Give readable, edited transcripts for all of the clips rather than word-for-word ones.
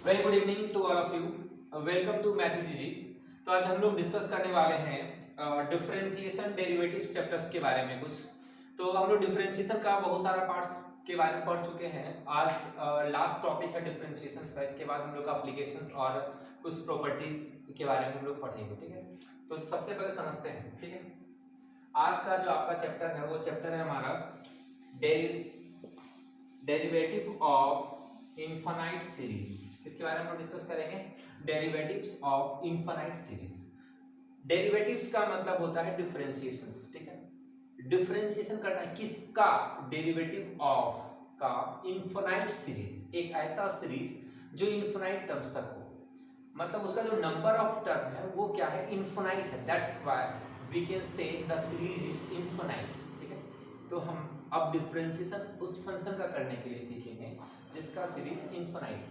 Very good evening to all of you. Welcome to maths जी। तो आज हम लोग डिस्कस करने वाले हैं डिफरेंशिएशन डेरिवेटिव्स चैप्टर्स के बारे में कुछ। तो हम लोग डिफरेंशिएशन का बहुत सारा पार्ट्स के बारे में पढ़ चुके हैं। आज लास्ट टॉपिक है डिफरेंशिएशन का। इसके बाद हम लोग एप्लीकेशंस और कुछ प्रॉपर्टीज के बारे में हम लोग पढ़ेंगे, ठीक है। तो सबसे पहले समझते हैं, ठीक है। आज का जो आपका चैप्टर है वो चैप्टर है हमारा डेरिवेटिव ऑफ इनफाइनाइट सीरीज। इसके बारे में हम डिस्कस करेंगे, derivatives of infinite series. Derivatives का मतलब होता है डिफरेंशिएशन, ठीक है। डिफरेंशिएशन करना है किसका? डेरिवेटिव ऑफ का इनफाइनाइट सीरीज, एक ऐसा सीरीज जो इनफाइनाइट टर्म्स तक हो। मतलब उसका जो नंबर ऑफ टर्म है वो क्या है? इनफाइनाइट है। That's why we can say the series is infinite, ठीक है। तो हम अब डिफरेंशिएशन उस फंक्शन का करने के लिए सीखेंगे जिसका सीरीज इनफाइनाइट,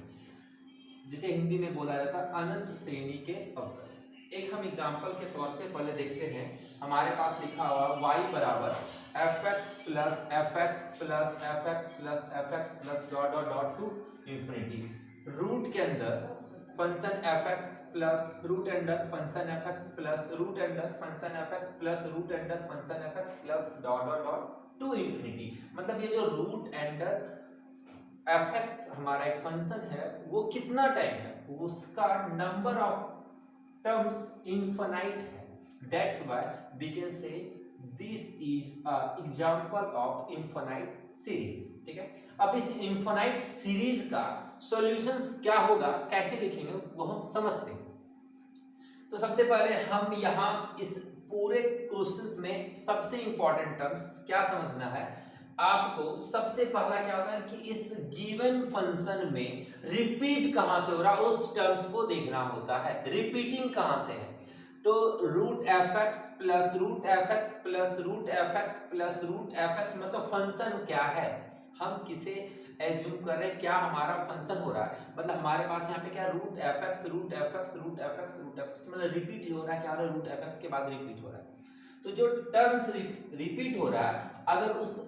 जिसे हिंदी में बोला जाता है अनंत श्रेणी के अवकल। एक हम एग्जांपल के तौर पे पहले देखते हैं। हमारे पास लिखा हुआ y बराबर fx plus fx plus fx plus fx plus dot dot dot to infinity. Root के अंदर function fx plus root under function fx plus root under function fx plus root under function fx plus dot dot dot to infinity. मतलब ये जो root under fx हमारा एक function है वो कितना टाइम है? उसका नंबर ऑफ टर्म्स इनफाइनाइट है। That's why we can say this is a example of infinite series, ठीक है। अब इस इनफाइनाइट सीरीज का सॉल्यूशंस क्या होगा, कैसे लिखेंगे वो हम समझते हैं। तो सबसे पहले हम यहाँ इस पूरे क्वेश्चंस में सबसे इंपॉर्टेंट टर्म्स क्या समझना है आपको। सबसे पहला क्या होता है कि इस गिवन फंक्शन में रिपीट कहां से हो रहा है उस टर्म्स को देखना होता है। रिपीटिंग कहां से है? तो root F X plus root F X plus root F X plus root F X मतलब फंक्शन क्या है, हम किसे एज्यूम कर रहे हैं, क्या हमारा फंक्शन हो रहा है। मतलब हमारे पास यहाँ पे क्या root F X root F X root F X root F X मतलब रिपीट हो रहा है। क्या हो रहा है? रूट एफ एक्स के बाद रिपीट हो रहा है। तो जो टर्म्स रिपीट हो रहा है, अगर उस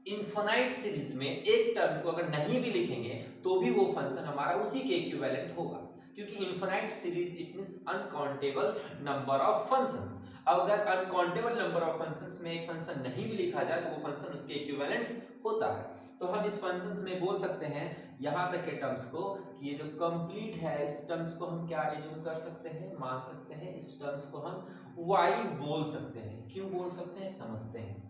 इनफाइनाइट सीरीज में एक टर्म को अगर नहीं भी लिखेंगे तो भी वो फंक्शन हमारा उसी के इक्विवेलेंट होगा, क्योंकि infinite series it means uncountable number of functions. अगर अनकाउंटेबल नंबर ऑफ फंक्शंस में एक फंक्शन नहीं भी लिखा जाए तो वो फंक्शन उसके इक्विवेलेंट्स होता है। तो हम इस फंक्शंस में बोल सकते हैं यहाँ तक के टर्म्स को कि ये जो कंप्लीट है इस टर्म्स को हम क्या एज्यूम कर सकते हैं, मान सकते हैं। इस टर्म्स को हम y बोल सकते हैं। क्यों बोल सकते हैं समझते हैं।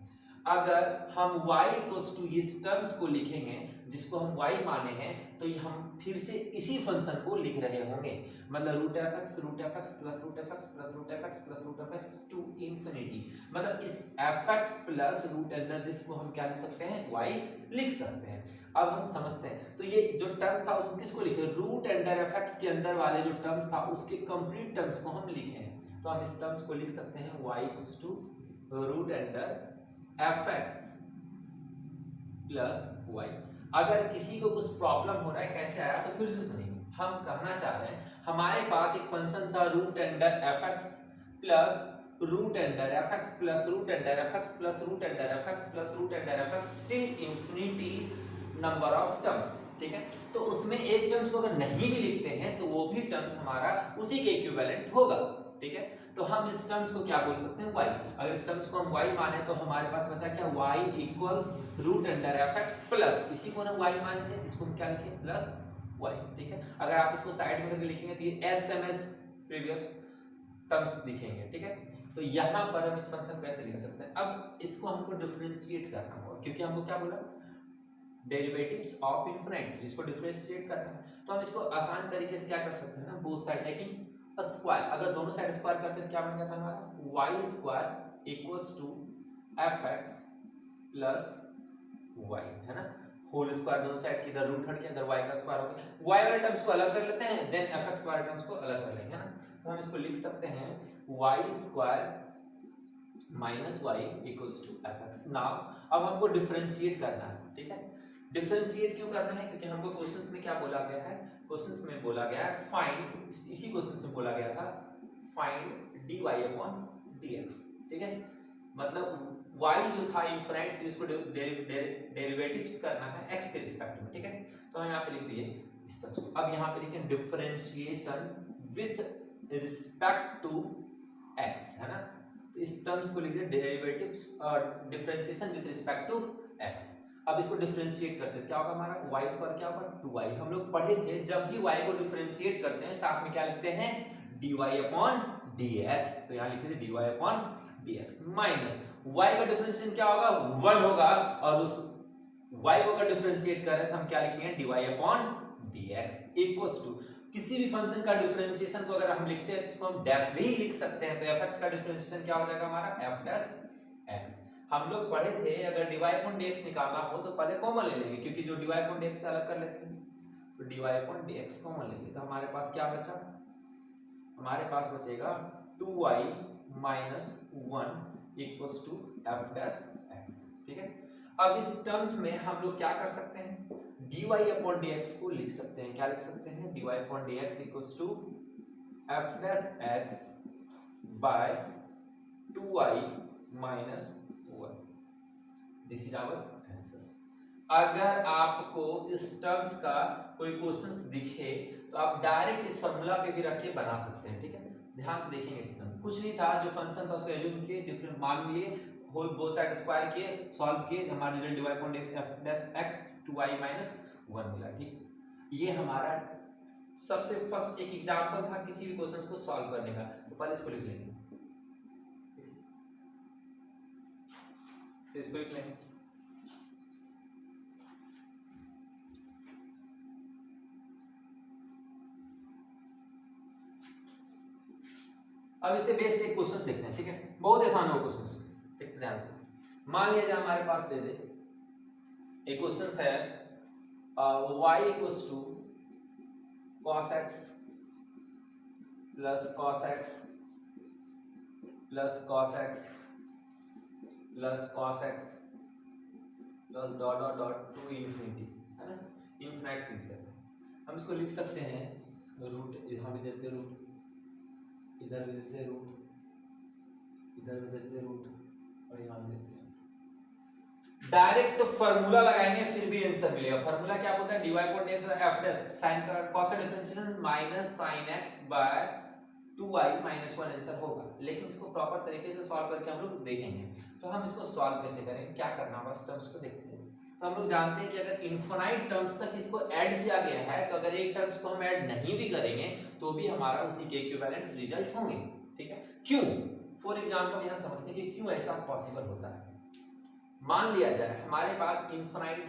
अगर हम y इक्वल्स टू इस टर्म्स को लिखेंगे जिसको हम y माने हैं तो हम फिर से इसी फंक्शन को लिख रहे होंगे। मतलब root F X plus root F X plus root F X plus root F X to infinity. मतलब इस F X plus root under this को हम क्या लिख सकते हैं? y लिख सकते हैं। अब हम समझते हैं। तो ये जो टर्म था उसको किसको लिखे? रूट अंडर एफ एक्स के अंदर वाले जो टर्म्स था उसके कंप्लीट टर्म्स को हम लिखे हैं। तो हम इस टर्म्स को लिख सकते हैं y equals to root under F X plus Y. अगर किसी को कुछ प्रॉब्लम हो रहा है कैसे आया तो फिर से सुनिए। हम कहना चाह रहे हैं हमारे पास एक फंक्शन था root under F X plus root under F X plus root under F X plus root under F X plus root under F X till infinity number of terms, ठीक है। तो उसमें एक टर्म्स को अगर नहीं भी लिखते हैं तो वो भी टर्म्स हमारा उसी के इक्विवेलेंट होगा, ठीक है। तो हम इस टर्म्स को क्या बोल सकते हैं? y। अगर इस टर्म्स को हम y माने तो हमारे पास बचा क्या? y equals root under F X plus इसी को हम y मान लेते हैं, इसको हम क्या लिखें? प्लस y, ठीक है। अगर आप इसको साइड में करके लिखेंगे तो ये S M S previous terms लिखेंगे, ठीक है। तो यहाँ पर हम इस फंक्शन को ऐसे लिख सकते हैं। अब इसको हमको डिफरेंशिएट करना होगा क्योंकि हमको क्या बोला? डेरिवेटिव्स ऑफ इनफिनिट सीरीज को डिफरेंशिएट करना है। तो हम इसको आसान तरीके से क्या कर सकते हैं ना, बोथ साइड टेकिंग स्क्वायर। अगर दोनों साइड स्क्वायर करते हैं तो क्या बन जाता है हमारा? Y square equals to F X plus Y, है ना। होल स्क्वायर दोनों साइड की इधर रूट हट के अंदर वाई का स्क्वायर हो गया। वाई वाले टर्म्स को अलग कर लेते हैं, देन एफ एक्स वाले टर्म्स को अलग कर लेंगे, है ना। तो हम इसको लिख सकते हैं Y square minus Y equals to F X. Now अब हमको डिफरेंशिएट करना है, ठीक है। डिफरेंशिएट क्यों करना है? क्योंकि हमको क्वेश्चंस में क्या बोला गया है? क्वेश्चंस में बोला गया है फाइंड, इसी क्वेश्चंस में बोला गया था फाइंड dy अपॉन dx, ठीक है। मतलब y जो था इनफिनिट सीरीज को डेरिवेटिव्स करना है x के रिस्पेक्ट में, ठीक है। तो हम यहाँ पे लिख दिए इस टर्म्स को। अब यहाँ पे देखिए differentiation with respect to x है ना, इस टर्म्स को लिखिए डेरिवेटिव्स और differentiation with respect to x। अब इसको डिफरेंशिएट करते हैं, क्या होगा हमारा y स्क्वायर क्या होगा 2y। हम लोग पढ़े थे जब भी y को डिफरेंशिएट करते हैं साथ में क्या लिखते हैं dy अपॉन dx, तो यहाँ लिखिए dy upon dx minus y का डिफरेंशिएशन क्या होगा 1 होगा, और उस y को अगर डिफरेंशिएट कर रहे हैं तो हम क्या लिखेंगे dy upon dx equals to किसी भी फंक्शन का डिफरेंशिएशन को अगर हम लिखते हैं तो इसको हम डैश भी लिख सकते हैं, तो fx का डिफरेंशिएशन क्या हो जाएगा हमारा f डैश x। हम लोग पढ़े थे अगर dy अपॉन dx निकालना हो तो पहले कॉमन ले लेंगे, क्योंकि जो dy अपॉन dx से अलग कर लेते हैं, तो dy अपॉन dx कॉमन लेंगे तो हमारे पास क्या बचा, हमारे पास बचेगा 2y minus 1 equals to f dash x। ठीक है, अब इस टर्म्स में हम लोग क्या कर सकते हैं dy अपॉन dx को लिख सकते हैं, क्या लिख सकते हैं dy upon dx equals to f dash x by 2y minus 1। This is our answer. अगर आपको इस टर्म्स का कोई क्वेश्चंस दिखे तो आप डायरेक्ट इस फार्मूला पे भी रख के बना सकते हैं। ठीक है, ध्यान से देखेंगे, इस टर्म कुछ नहीं था, जो फंक्शन था उसको एज्यूम किए, डिफरेंट मान लिए, होल बोथ साइड स्क्वायर किए, सॉल्व किए, हमारा result dy upon dx f dash x 2y minus 1 मिला। ठीक, ये हमारा सबसे फर्स्ट एक एग्जांपल था किसी भी क्वेश्चन को सॉल्व करने का, तो पहले इसको लिख लेंगे, तो इसको लिख लेंगे। अब इससे बेस्ड एक क्वेश्चन देखते हैं। ठीक है, बहुत आसान हो क्वेश्चन, देखते ध्यान से। मान लिया जाए हमारे पास दे दे एक क्वेश्चन है y equals to cos x plus cos x plus cos x plus cos x plus dot dot dot to infinity, है ना, इनफिनाइट चीज है। हम इसको लिख सकते हैं रूट, यहाँ भी देते रूट, इधर भी देते रूट, इधर भी देते रूट, और यहाँ भी देते हैं। डायरेक्ट फार्मूला लगाएंगे फिर भी आंसर मिलेगा। फार्मूला क्या होता है dy upon dx f dash sin का cos का differentiation minus sin x by 2y minus 1 answer होगा, लेकिन इसको प्रॉपर तरीके से सॉल्व करके हम लोग देखेंगे। तो हम इसको सॉल्व कैसे करेंगे, क्या करना होगा, टर्म्स को देखते हैं। तो हम लोग जानते हैं कि अगर इनफिनाइट टर्म्स तक इसको ऐड किया गया है, तो अगर एक टर्म्स को हम ऐड नहीं भी करेंगे तो भी हमारा उसी के इक्विवेलेंट रिजल्ट होंगे। ठीक है, क्यों, फॉर एग्जांपल यहां समझते हैं कि क्यों ऐसा पॉसिबल होता है। मान लिया जाए हमारे पास इनफिनाइट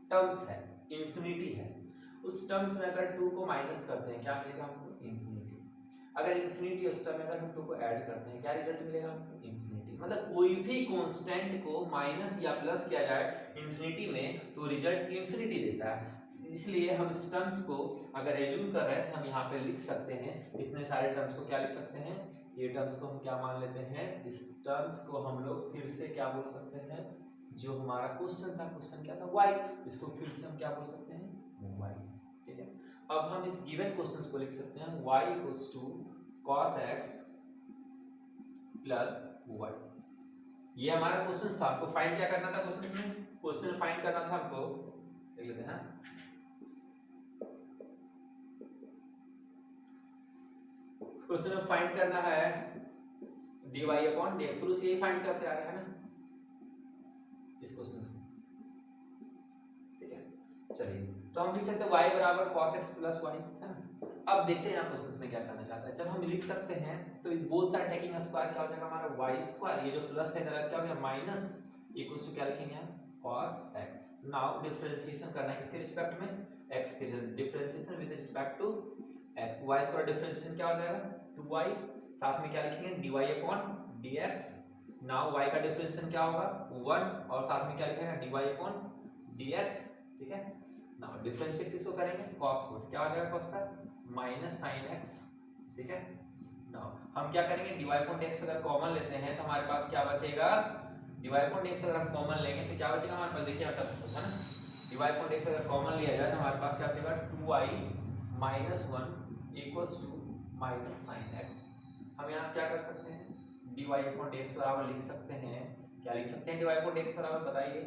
टर्म्स है, इंफिनिटी है, उस टर्म्स में अगर 2 को माइनस करते हैं क्या मिलेगा हमको, इंफिनिटी। अगर इंफिनिटी उस टर्म में अगर हम 2 को ऐड करते हैं क्या रिजल्ट मिलेगा हमको, इंफिनिटी। मतलब कोई भी कांस्टेंट को माइनस या प्लस किया जाए इंफिनिटी में तो रिजल्ट इंफिनिटी देता है। इसलिए हम इस टर्म्स को अगर एज्यूम कर रहे हैं तो हम यहाँ पे लिख सकते हैं, इतने सारे टर्म्स को क्या लिख सकते हैं, ये टर्म्स को हम क्या मान लेते हैं, इस टर्म्स को हम लोग फिर से क्या बोल सकते हैं, जो हमारा क्वेश्चन था, क्वेश्चन क्या था y, इसको फिर से हम क्या बोल सकते हैं y। ठीक है, अब हम इस गिवन क्वेश्चन को लिख सकते हैं y equals to cos x plus y। ये हमारा क्वेश्चन था, आपको फाइंड क्या करना था क्वेश्चन में, क्वेश्चन फाइंड करना था हमको, देख लेते हैं। क्वेश्चन में फाइंड करना है dy अपॉन dx, शुरू से यही फाइंड करते आ रहे हैं ना इस क्वेश्चन। ठीक है, चलिए तो हम लिख सकते हैं y बराबर cos x प्लस y, है ना। अब देखते हैं यहाँ क्वेश्चन में क्या करना चाहता है। जब हम लिख सकते हैं तो बोथ साइड टेकिंग स्क्वायर क्या हो जाएगा हमारा y स्क्वायर, ये जो प्लस है इधर क्या हो गया माइनस, इक्वल्स टू क्या लिखेंगे हम cos x। नाउ डिफरेंशिएशन करना है किसके रिस्पेक्ट में, x के, differentiation with respect to x। y square differentiation क्या हो जाएगा 2y, साथ में क्या लिखेंगे dy upon dx। Now y का डिफरेंशिएशन क्या होगा 1, और साथ में क्या लिखेंगे dy अपॉन dx। ठीक है, नाउ डिफरेंशिएट किसको करेंगे cos को, क्या हो जाएगा cos का माइनस sin x। ठीक है, नाउ हम क्या करेंगे dy अपॉन dx अगर कॉमन लेते हैं तो हमारे पास क्या बचेगा, dy अपॉन dx अगर हम कॉमन लेंगे तो क्या बचेगा हमारे पास, देखिए है ना, dy अपॉन dx अगर कॉमन लिया जाए तो हमारे पास क्या बचेगा 2y minus 1 equals to minus sin x। हम यहाँ से क्या कर सकते हैं dy अपॉन dx बराबर लिख सकते हैं, क्या लिख सकते हैं dy अपॉन dx बराबर बताइए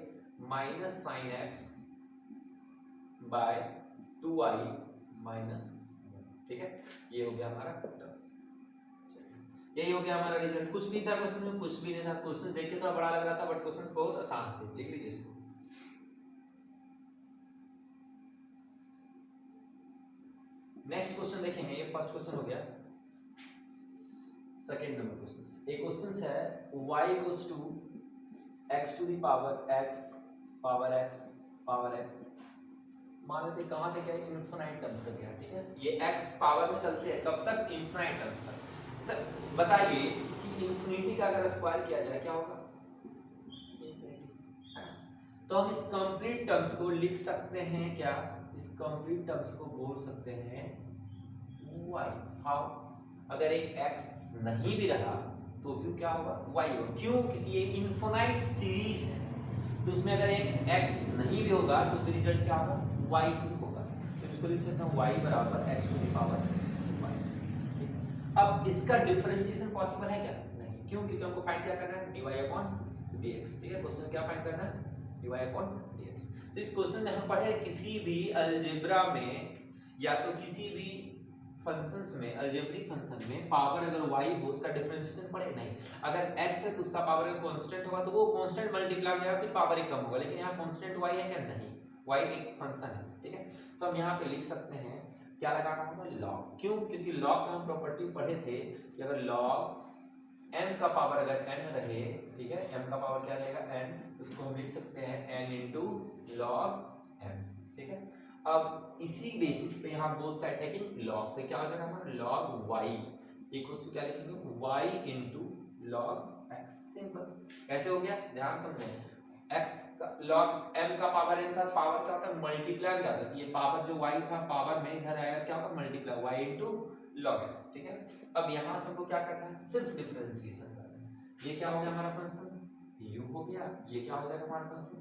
minus sin x by 2y minus, ठीक है। ये हो गया हमारा टर्म्स, यही हो गया हमारा रिजल्ट। कुछ भी था क्वेश्चन में, कुछ भी नहीं था। क्वेश्चन देख के थोड़ा बड़ा लग रहा था बट क्वेश्चन बहुत आसान थे, देख लीजिए इसको। नेक्स्ट क्वेश्चन देखेंगे, ये फर्स्ट क्वेश्चन हो गया। सेकंड नंबर क्वेश्चन, एक क्वेश्चन है y equals to x to the power x power x power x। मान लेते हैं कहां तक है, इनफिनाइट टर्म्स तक है, ठीक है। ये x पावर में चलते हैं कब तक, इनफिनाइट टर्म्स तक। तो बताइए कि इंफिनिटी का अगर स्क्वायर किया जाए क्या होगा, तो हम इस कंप्लीट टर्म्स को लिख सकते हैं क्या, इस कंप्लीट टर्म्स को बोल सकते हैं y। हाउ, अगर एक x नहीं भी रहा तो भी क्या होगा, y होगा। क्यों, क्योंकि ये इनफिनाइट सीरीज है, तो उसमें अगर एक x नहीं भी होगा तो फिर रिजल्ट क्या होगा, y ही होगा। तो इसको लिख सकते हैं y बराबर x to the power y। अब इसका डिफरेंशिएशन पॉसिबल है क्या, नहीं। क्यों, क्योंकि हमको फाइंड क्या करना है, dy अपॉन dx, ठीक है। क्वेश्चन में क्या फाइंड करना है, dy अपॉन dx। तो इस क्वेश्चन में हम पढ़े किसी भी अलजेब्रा में या तो किसी भी फंक्शंस में, अलजेब्रिक फंक्शन में पावर अगर y हो उसका डिफरेंशिएशन पढ़े, नहीं। अगर x है तो उसका पावर अगर कांस्टेंट होगा तो वो कांस्टेंट मल्टीप्लाई हो जाएगा, फिर पावर एक कम होगा। लेकिन यहाँ कांस्टेंट y है क्या, नहीं, y एक फंक्शन है, ठीक है। तो हम यहाँ पे लिख सकते हैं क्या लगाना होगा, लॉग। क्यों, क्योंकि लॉग का हम प्रॉपर्टी पढ़े थे कि अगर लॉग m का पावर अगर n रहे, ठीक है, m का पावर क्या रहेगा, n, तो उसको हम लिख सकते हैं n इंटू लॉग m, ठीक है। अब इसी बेसिस पे यहाँ बोथ साइड टेकिंग लॉग, तो क्या हो जाएगा हमारा लॉग y इक्वल्स टू क्या लिखेंगे, y into log x। Simple, कैसे हो गया, ध्यान समझें। x का लॉग m का पावर n था, पावर क्या होता है, मल्टीप्लाई क्या होता है, ये पावर जो y था पावर में इधर आएगा क्या होगा, multiply y into log x, ठीक है। अब यहाँ से हमको क्या करना है, सिर्फ डिफरेंशिएशन करना है। ये क्या हो गया हमारा फंक्शन u हो गया, ये क्या हो जाएगा हमारा फंक्शन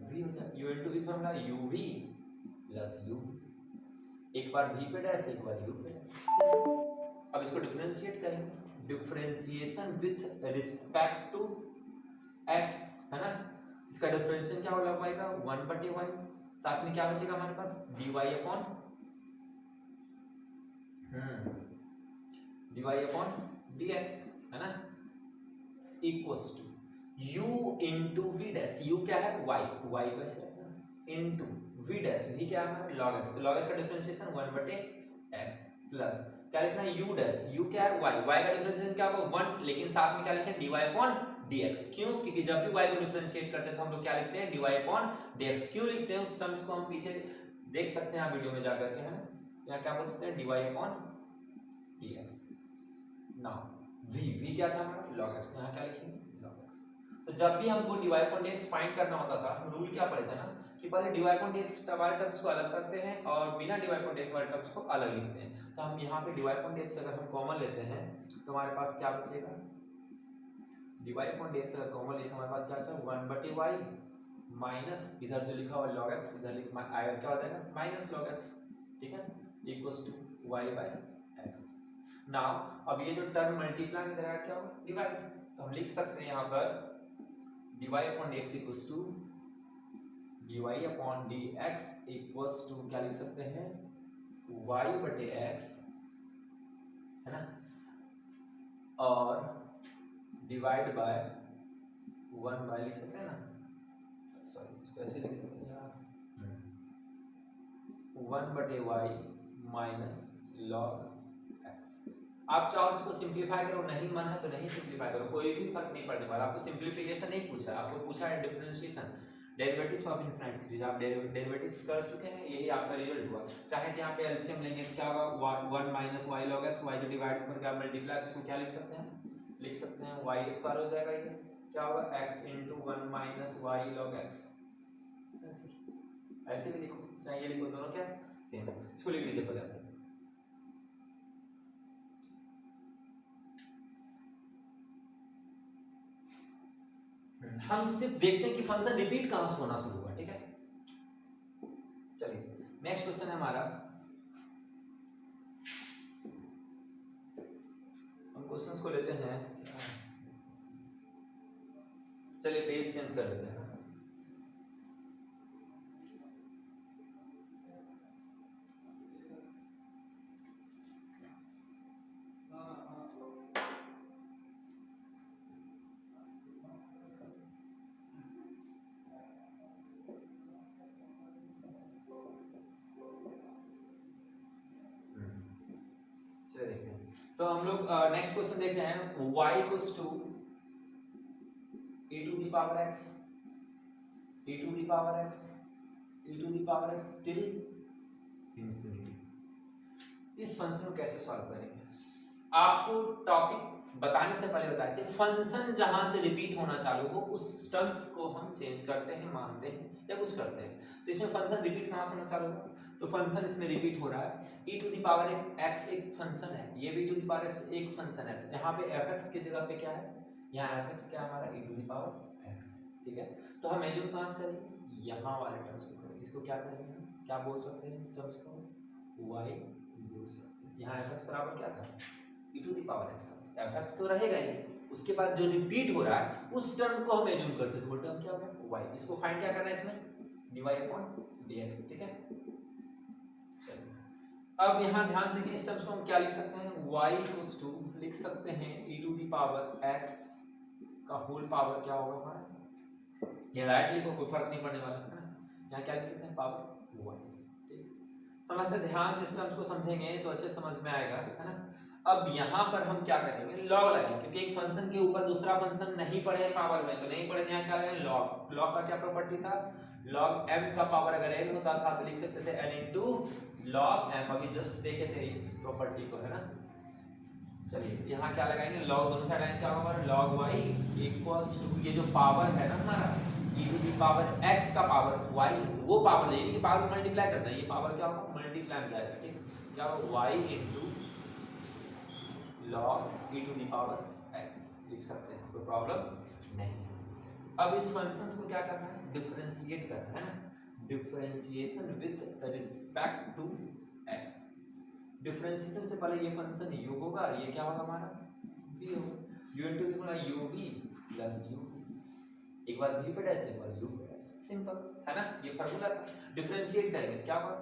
v हो जाएगा। u into v formula uv plus u, एक बार v पे डैश, एक बार u पे डैश। अब इसको डिफरेंशिएट करेंगे, differentiation with respect to x, है ना। इसका डिफरेंशिएशन क्या हो पाएगा, 1/y, साथ में क्या बचेगा हमारे पास, dy अपॉन dx, है ना, equals to u into v dash. u क्या है, y, तो y बचेगा इंटू v डैश, v क्या है, log x, तो log x का डिफरेंशिएशन 1/x प्लस क्या लिखना है, u डैश, u क्या है, y, y का डिफरेंशिएशन क्या होगा 1, लेकिन साथ में क्या लिखें, dy अपॉन dx। क्यों, क्योंकि जब भी y को डिफरेंशिएट करते हैं तो हम लोग क्या लिखते हैं, dy अपॉन dx। क्यों लिखते हैं, उस टर्म्स को हम पीछे देख सकते हैं आप वीडियो में जाकर के, है ना। यहाँ क्या बोल सकते हैं, dy upon dx। Now v क्या था हमारा, log x, यहाँ क्या लिखेंगे, log x। तो जब भी हमको dy अपॉन dx फाइंड करना होता था, हम रूल क्या पढ़े थे ना, कि पहले dy अपॉन dx वाले टर्म्स को अलग करते हैं और बिना dy अपॉन dx वाले टर्म्स को अलग लिखते हैं। तो हम यहाँ पे dy अपॉन dx अगर हम कॉमन लेते हैं तो हमारे पास क्या बचेगा, dy अपॉन dx अगर कॉमन लेते हैं हमारे पास क्या बचेगा, 1/y माइनस इधर जो लिखा हुआ log x, इधर आएगा क्या हो जाएगा, माइनस log x, ठीक है, इक्वल्स टू y/x। नाउ अब ये जो टर्म मल्टीप्लाई में रहेगा क्या होगा, डिवाइड। तो हम लिख सकते हैं यहाँ पर dy upon dx equals to dy upon dx equals to क्या लिख सकते हैं, y/x, है ना, और डिवाइड बाय 1 लिख सकते हैं ना, सॉरी इसको ऐसे लिख सकते हैं यार, 1/y माइनस log x। आप चाहो इसको सिंपलीफाई करो, नहीं मन है तो नहीं सिंपलीफाई करो, कोई भी फर्क नहीं पड़ने वाला। आपको सिंपलीफिकेशन नहीं पूछा, आपको पूछा है differentiation, derivatives of infinite series. आप डेरिवेटिव्स कर चुके हैं, यही आपका रिजल्ट हुआ। चाहे तो यहाँ पे एलसीएम लेंगे क्या होगा, 1 minus y log x, y जो डिवाइड करके आप मल्टीप्लाई, तो इसको क्या लिख सकते हैं, लिख सकते हैं y स्क्वायर हो जाएगा, ये क्या होगा x into 1 minus y log x। ऐसे भी लिखो, चाहे ये लिखो, दोनों क्या सेम है। इसको लिख लीजिए पहले आप। हम सिर्फ देखते हैं कि फंक्शन रिपीट कहां से होना शुरू हुआ, ठीक है। चलिए नेक्स्ट क्वेश्चन है हमारा, हम क्वेश्चंस को लेते हैं, चलिए पेज चेंज कर लेते हैं। तो हम लोग नेक्स्ट क्वेश्चन देखते हैं y equals to e to the power x e to the power x e to the power x टिल इंफिनिटी। इस फंक्शन को कैसे सॉल्व करेंगे? आपको टॉपिक बताने से पहले बताए थे, फंक्शन जहां से रिपीट होना चालू हो उस टर्म्स को हम चेंज करते हैं, मानते हैं या कुछ करते हैं। तो इसमें फंक्शन रिपीट कहां से होना चालू होगा? तो फंक्शन इसमें रिपीट हो रहा है, e to the power x एक फंक्शन है, ये भी e to the power x एक फंक्शन है। तो यहाँ पे fx की जगह पे क्या है? यहाँ fx क्या है हमारा? e to the power x, ठीक है। तो हम मेजर कहां से करेंगे? यहाँ वाले टर्म्स को करेंगे। इसको क्या करेंगे हम? क्या बोल सकते हैं इस टर्म्स को? y बोल सकते हैं। यहाँ fx बराबर क्या था? e to the power x था। fx तो रहेगा ही, उसके बाद जो रिपीट हो रहा है उस टर्म को हम एज्यूम करते थे, वो टर्म क्या होगा? y। इसको फाइंड क्या करना है इसमें? dy/dx, ठीक है। अब यहाँ ध्यान देंगे, इस टर्म्स को हम क्या लिख सकते हैं? y इक्वल्स टू लिख सकते हैं e to the power x का होल पावर क्या होगा हमारा? ये राइट लिखो, कोई फर्क नहीं पड़ने वाला है ना। यहाँ क्या लिख सकते हैं? पावर y, ठीक। समझते ध्यान से, इस टर्म्स को समझेंगे तो अच्छे समझ में आएगा, है ना। अब यहाँ पर हम क्या करेंगे? लॉग लगाएंगे, क्योंकि एक फंक्शन के ऊपर दूसरा फंक्शन नहीं पढ़े पावर में, तो नहीं पढ़े, यहाँ क्या लगाएंगे? लॉग। लॉग का क्या प्रॉपर्टी था? लॉग m का पावर अगर n होता था तो लिख सकते थे n इंटू लॉग m। अभी जस्ट देखे थे इस प्रॉपर्टी को, है ना। चलिए यहाँ क्या लगाएंगे? लॉग दोनों साइड आएंगे, क्या होगा? लॉग y इक्वल्स टू ये जो पावर है ना हमारा e to the power x का पावर y, वो पावर है, ये पावर मल्टीप्लाई करना है, ये पावर क्या होगा? मल्टीप्लाई में जाएगा, ठीक। क्या होगा? y into log e to the power x लिख सकते हैं, कोई प्रॉब्लम नहीं है। अब इस फंक्शंस को क्या करना है? डिफरेंशिएट करना है ना। Differentiation with respect to x। Differentiation से पहले ये फंक्शन u होगा, ये क्या होगा हमारा? v होगा। u इनटू v होगा uv प्लस uv, एक बार v पे डैश, एक बार u पे डैश, सिंपल है ना। ये फार्मूला था। डिफरेंशिएट करेंगे क्या होगा?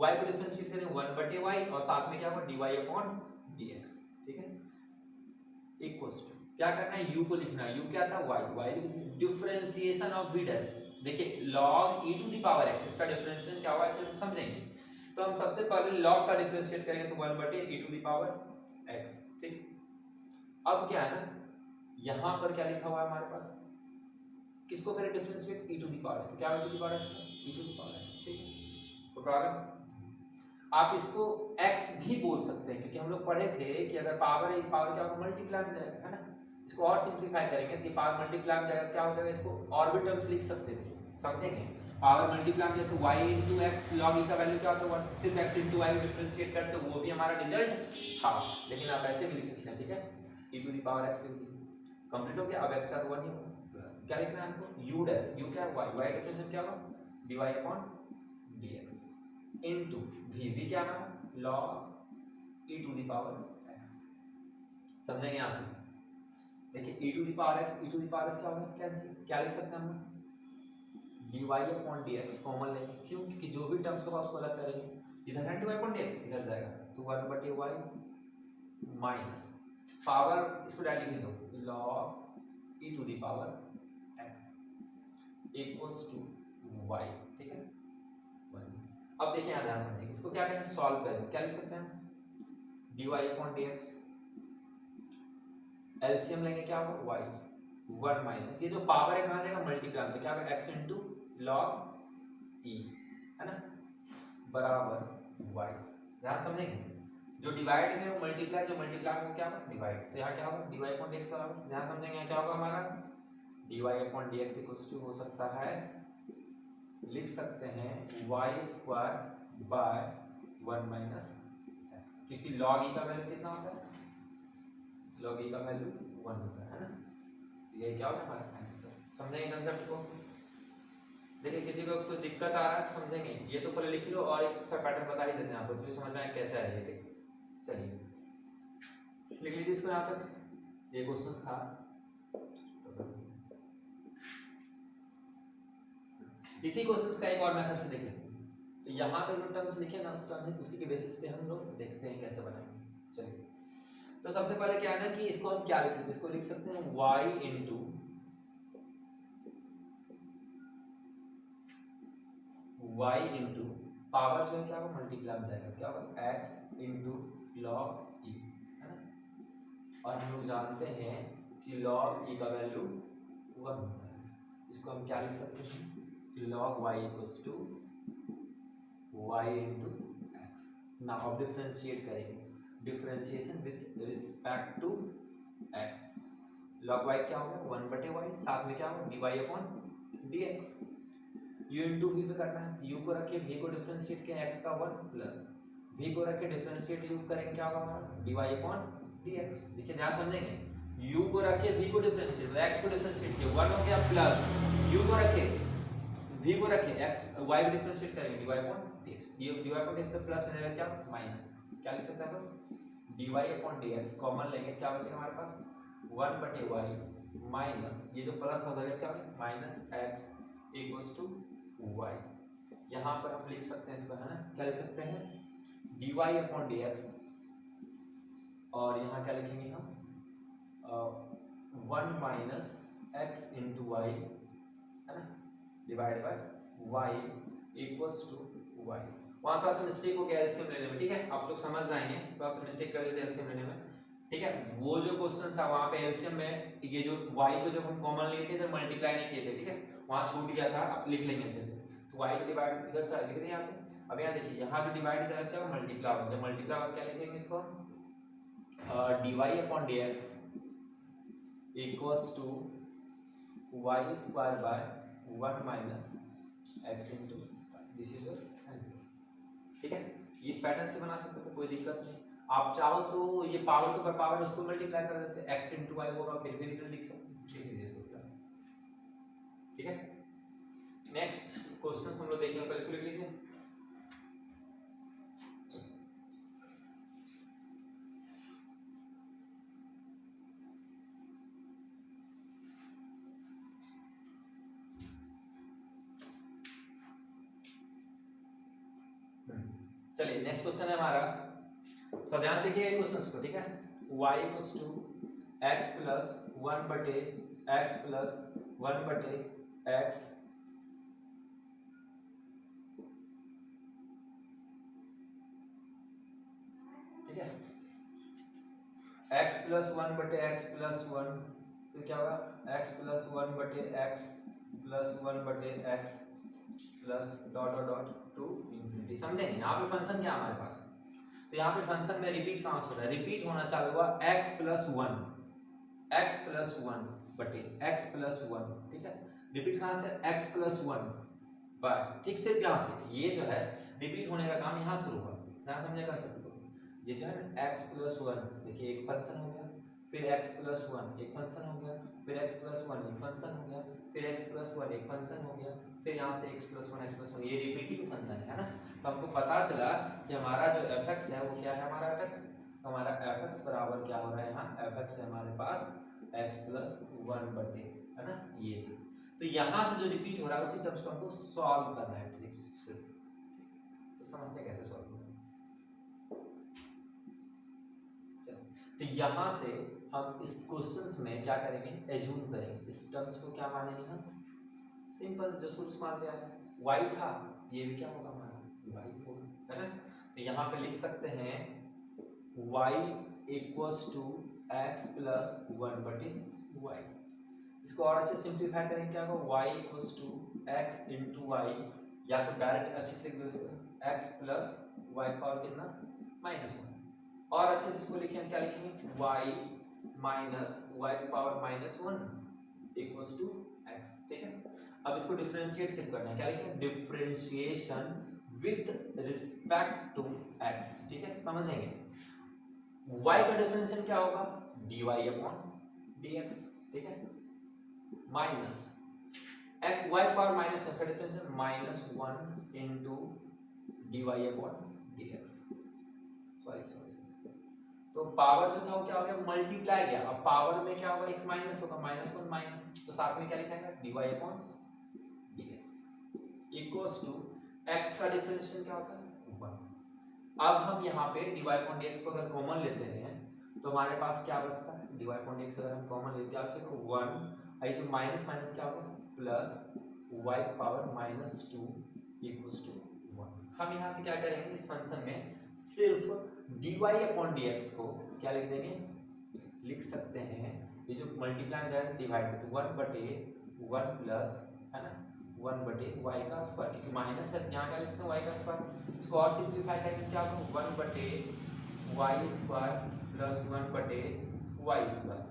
y को डिफरेंशिएट करेंगे 1/y और साथ में क्या होगा? dy/dx, ठीक है। इक्वल्स टू क्या करना है? u को लिखना है, u क्या था? y differentiation of v dash. देखिए log e to the power x, इसका डिफरेंशिएशन क्या होगा अच्छे से समझेंगे। तो हम सबसे पहले log का डिफरेंशिएट करेंगे तो 1/e to the power x, ठीक। अब क्या है ना, यहाँ पर क्या लिखा हुआ है हमारे पास? किसको करें differentiate? e to the power, तो क्या e to the power x, e to the power x, ठीक। तो प्रॉब्लम आप इसको x भी बोल सकते हैं, क्योंकि हम लोग पढ़े थे कि अगर पावर है, पावर क्या होगा? मल्टीप्लाई में जाएगा, है ना। इसको और सिंपलीफाई करेंगे तो पावर मल्टीप्लाई में जाएगा, क्या हो जाएगा? इसको और भी टर्म्स लिख सकते थे, समझेंगे। पावर मल्टीप्लाई में जाए तो y into x log e का वैल्यू क्या होता है? सिर्फ x into y डिफरेंशिएट करते वो भी हमारा रिजल्ट था, लेकिन आप ऐसे भी लिख सकते हैं, ठीक है। e to the power x complete हो गया। अब x का तो 1 ही होगा, प्लस क्या लिखना है हमको? u डैश, u क्या है? y डिफरेंशिएट क्या होगा? dy/dx इनटू v क्या है? log e to the power x। समझेंगे यहां से? देखिए e to the power x, e to the power x क्या होगा? कैंसिल, क्या लिख सकते हैं हम? dy/dx कॉमन लेंगे, क्यों? क्योंकि जो भी टर्म्स होगा उसको अलग करेंगे, इधर है dy/dx, इधर जाएगा तो 1/y माइनस पावर, इसको डायरेक्ट लिख दो, log e to the power x equals to y, ठीक है। अब देखिए यहाँ ध्यान समझिए, इसको क्या करेंगे? सॉल्व करेंगे, क्या लिख सकते हैं? dy/dx एलसीएम लेंगे, क्या होगा? y 1 माइनस ये जो पावर है कहाँ जाएगा? मल्टीप्लाई, तो क्या होगा? x इंटू लॉग e, है ना, बराबर y। ध्यान समझेंगे, जो डिवाइड है वो मल्टीप्लाई, जो मल्टीप्लाई में क्या होगा? डिवाइड। तो यहाँ क्या होगा? dy/dx बराबर, ध्यान समझेंगे यहाँ क्या होगा हमारा? dy/dx इक्वल्स टू हो सकता है, लिख सकते हैं y² बाय 1 माइनस x, क्योंकि log e का वैल्यू कितना होता है? log e का वैल्यू 1 होता है ना। ये क्या होगा हमारा आंसर? समझेंगे कंसेप्ट को? देखिए किसी को कोई दिक्कत आ रहा है समझेंगे, ये तो पहले लिख लो और एक इसका पैटर्न बता ही देते हैं आपको, तो समझ में आए कैसे आएगा। देखिए चलिए लिख लीजिए इसको यहाँ तक, ये क्वेश्चन था। इसी क्वेश्चन का एक और मेथड से देखें, तो यहाँ पे जो टर्म्स लिखे ना उस टर्म उसी के बेसिस पे हम लोग देखते हैं कैसे बनाएंगे। चलिए तो सबसे पहले क्या है ना कि इसको हम क्या लिख सकते हैं? इसको लिख सकते हैं y इंटू पावर जो है क्या होगा? मल्टीप्लाई में जाएगा, क्या होगा? x इंटू लॉग e, और हम लोग जानते हैं कि लॉग ई का वैल्यू 1 होता है। इसको हम क्या लिख सकते हैं, log y equals to y into x. Now अब डिफरेंशिएट करेंगे, differentiation with respect to x। Log y क्या होगा 1/y, साथ में क्या होगा dy upon dx। u into v पे करना है, u को रखिए v को डिफरेंशिएट किया x का 1 प्लस v को रख के डिफरेंशिएट u करेंगे क्या होगा हमारा dy अपॉन dx। देखिए ध्यान समझेंगे, u को रख के v को डिफरेंशिएट, x को डिफरेंशिएट किया 1 हो गया प्लस u को रख के v को रख के x y को डिफरेंशिएट करेंगे dy अपॉन dx। ये dy अपॉन dx पे प्लस में क्या माइनस, क्या लिख सकते हैं हम लोग dy अपॉन dx कॉमन लेंगे, क्या बचेगा हमारे पास 1/y माइनस ये जो प्लस था उधर क्या minus x equals to y। यहाँ पर हम लिख सकते हैं इसको, है ना, क्या लिख सकते हैं dy अपॉन dx, और यहाँ क्या लिखेंगे हम 1 माइनस x इंटू वाई, है ना, divide by y equals to y। वहाँ थोड़ा सा मिस्टेक हो गया एलसीएम लेने में, ठीक है, आप लोग समझ जाएंगे, थोड़ा सा मिस्टेक कर देते एलसीएम लेने में, ठीक है। वो जो क्वेश्चन था वहाँ पे एलसीएम में ये जो y को जब हम कॉमन लिए थे तो मल्टीप्लाई नहीं किए थे, ठीक है, वहाँ छूट गया था, आप लिख लेंगे अच्छे से। तो y डिवाइड इधर था, लिख दें यहाँ पे। अब यहाँ देखिए, यहाँ जो डिवाइड इधर क्या होगा मल्टीप्लाई होगा, जब मल्टीप्लाई होगा क्या लिखेंगे इसको dy upon dx equals to y square by 1 minus x into, this is your answer, ठीक है। इस पैटर्न से बना सकते हो, कोई दिक्कत नहीं। आप चाहो तो ये पावर टू पावर उसको मल्टीप्लाई कर देते हैं, x इंटू वाई होगा, फिर भी रिजल्ट लिख सकते हैं, सीधे इसको, ठीक है। नेक्स्ट क्वेश्चन हम लोग देखेंगे, पहले इसको लिख लीजिए। चलिए नेक्स्ट क्वेश्चन है हमारा, तो ध्यान देखिए क्वेश्चन को, ठीक है। y equals to x plus 1/x plus 1/x ठीक है, x प्लस 1/x प्लस 1, तो क्या होगा x plus 1/x plus 1/x plus dot dot dot to infinity. समझेंगे यहाँ पे फंक्शन क्या हमारे पास, तो यहाँ पे फंक्शन में रिपीट कहाँ से हो रहा है, रिपीट होना चालू हुआ x प्लस 1 बटे x प्लस 1, ठीक है। रिपीट कहाँ से x प्लस 1 बाय, ठीक, सिर्फ यहाँ से ये जो है रिपीट होने का काम यहाँ शुरू हुआ, यहाँ समझेगा सभी को। ये जो है x प्लस 1, देखिए एक फंक्शन हो गया, फिर x प्लस 1 एक फंक्शन हो गया, फिर x प्लस 1 एक फंक्शन हो गया, फिर x प्लस 1 एक फंक्शन हो गया, फिर यहाँ से x प्लस 1 ये रिपीटिंग फंक्शन है ना। तो हमको पता चला कि हमारा जो fx है वो क्या है, हमारा fx, हमारा fx बराबर क्या हो रहा है, यहाँ fx है हमारे पास x प्लस 1 बटे, है ना, ये। तो यहाँ से जो रिपीट हो रहा है उसी टर्म्स को हमको सॉल्व करना है, तो समझते हैं कैसे सॉल्व करना है। तो यहाँ से हम इस क्वेश्चंस में क्या करेंगे, एज्यूम करेंगे, इस टर्म्स को क्या मानेंगे हम, सिंपल जो सूत्र मानते हैं, y था, ये भी क्या होगा हमारा y होगा, है ना। तो यहाँ पे लिख सकते हैं y equals to x plus 1/y। इसको और अच्छे सिंप्लीफाई करेंगे, क्या होगा y equals to x into y, या तो डायरेक्ट अच्छे से लिख दो x प्लस y पावर कितना -1, और अच्छे से इसको लिखेंगे, क्या लिखेंगे y minus y power -1 equals to x, ठीक है। अब इसको डिफरेंशिएट से करना है, क्या लिखें differentiation with respect to x, ठीक है, समझेंगे। y का डिफरेंशिएशन क्या होगा dy अपॉन dx, ठीक है, माइनस y पावर माइनस का differentiation -1 into dy upon dx, sorry. तो पावर जो था वो क्या हो गया मल्टीप्लाई गया, अब पावर में क्या होगा एक माइनस होगा, -1 माइनस, तो साथ में क्या लिखेगा dy upon dx equals to x का डिफरेंशिएशन क्या होता है 1। अब हम यहाँ पे dy अपॉन dx को अगर कॉमन लेते हैं तो हमारे पास क्या बचता है, dy अपॉन dx अगर हम कॉमन लेते हैं तो 1, आई जो माइनस माइनस क्या होगा plus y power -2 equals to 1। हम यहाँ से क्या करेंगे, इस फंक्शन में सिर्फ dy अपॉन dx को क्या लिख देंगे लिख सकते हैं ये जो मल्टीप्लाई है डिवाइड तो 1/1 प्लस है ना 1/y का स्क्वायर, क्योंकि माइनस है यहाँ क्या लिख सकते हैं y का स्क्वायर। इसको और सिंप्लीफाई करके क्या होगा 1/y square plus 1/y square.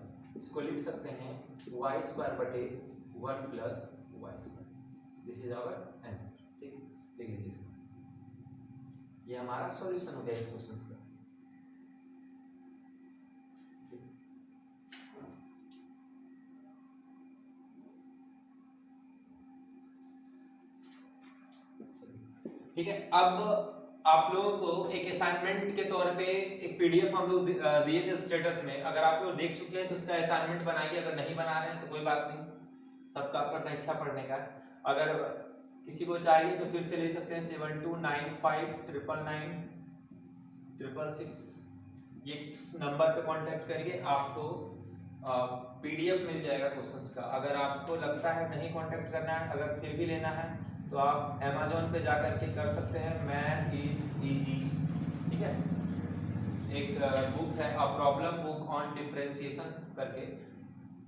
इसको लिख सकते हैं y²/1 plus y square. This is our answer. ठीक, लिख लीजिए इसको। ये हमारा सॉल्यूशन हो गया इस क्वेश्चन का। ठीक है, अब आप लोगों को एक असाइनमेंट के तौर पे एक पीडीएफ हम लोग दिए थे स्टेटस में। अगर आप लोग देख चुके हैं तो उसका असाइनमेंट बनाइए, अगर नहीं बना रहे हैं तो कोई बात नहीं, सबका अपना इच्छा पढ़ने का। अगर किसी को चाहिए तो फिर से ले सकते हैं 7295999666 ये नंबर पे कांटेक्ट करिए, आपको पीडीएफ मिल जाएगा क्वेश्चंस का। अगर आपको लगता है नहीं कांटेक्ट करना है, अगर फिर भी लेना है तो आप Amazon पे जाकर के कर सकते हैं, मैथ इज इजी। ठीक है, एक बुक है a problem book on differentiation करके,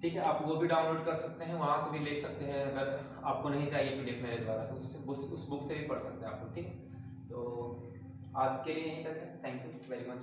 ठीक है, आप वो भी डाउनलोड कर सकते हैं, वहां से भी ले सकते हैं। अगर आपको नहीं चाहिए पीडीएफ मेरे द्वारा तो उस बुक से भी पढ़ सकते हैं आप लोग। ठीक है, तो आज के लिए यहीं तक है। Thank you very much.